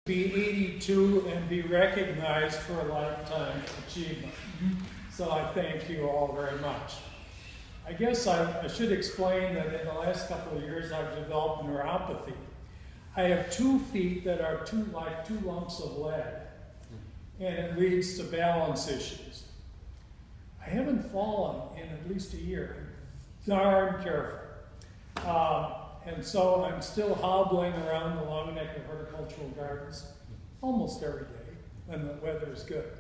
Be 82 and be recognized for a lifetime achievement. So I thank you all very much. I guess I should explain that in the last couple of years I've developed neuropathy. I have 2 feet that are like two lumps of lead, and it leads to balance issues. I haven't fallen in at least a year. I'm darn careful. And so I'm still hobbling around the Long Neck of Horticultural Gardens almost every day when the weather is good.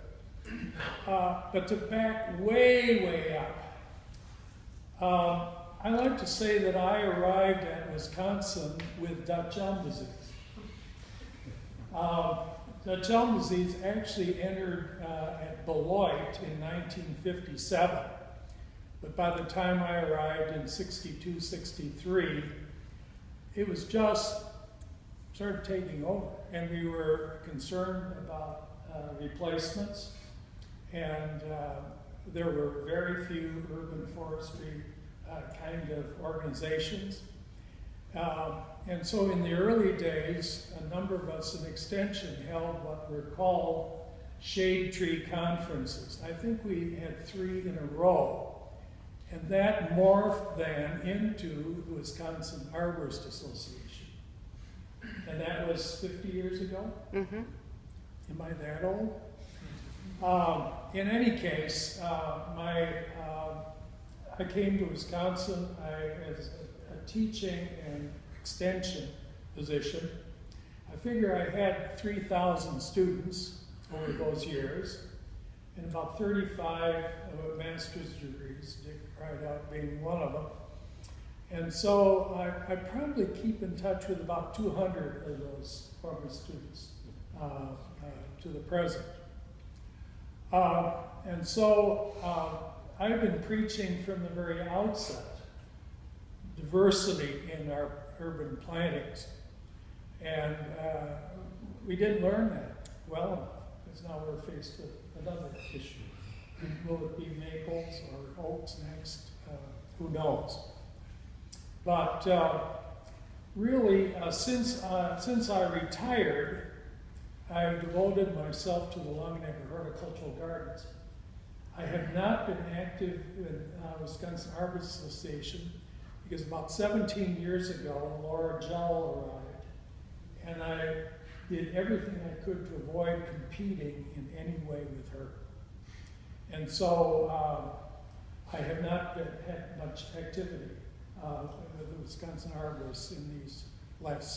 But to back way up, I like to say that I arrived at Wisconsin with Dutch elm disease. Dutch elm disease actually entered at Beloit in 1957. But by the time I arrived in 62, 63, it was just started taking over. And we were concerned about replacements. And there were very few urban forestry kind of organizations. And so in the early days, a number of us in Extension held what were called shade tree conferences. I think we had 3 in a row. And that morphed then into the Wisconsin Arborist Association. And that was 50 years ago? Mm-hmm. Am I that old? In any case, I came to Wisconsin as a teaching and extension position. I figure I had 3,000 students over those years, and about 35 master's degrees, Dick Rideout being one of them. And so I probably keep in touch with about 200 of those former students to the present. And so I've been preaching from the very outset diversity in our urban plantings. And we didn't learn that well enough, because now we're faced with another issue. Will it be maples or oaks next? Who knows? But really, since I retired, I've devoted myself to the Long Neck of Horticultural Gardens. I have not been active in Wisconsin Arborist Association because about 17 years ago, Laura Jell arrived, and I did everything I could to avoid competing in any way with her. And so I have not had much activity with the Wisconsin Arborists in these last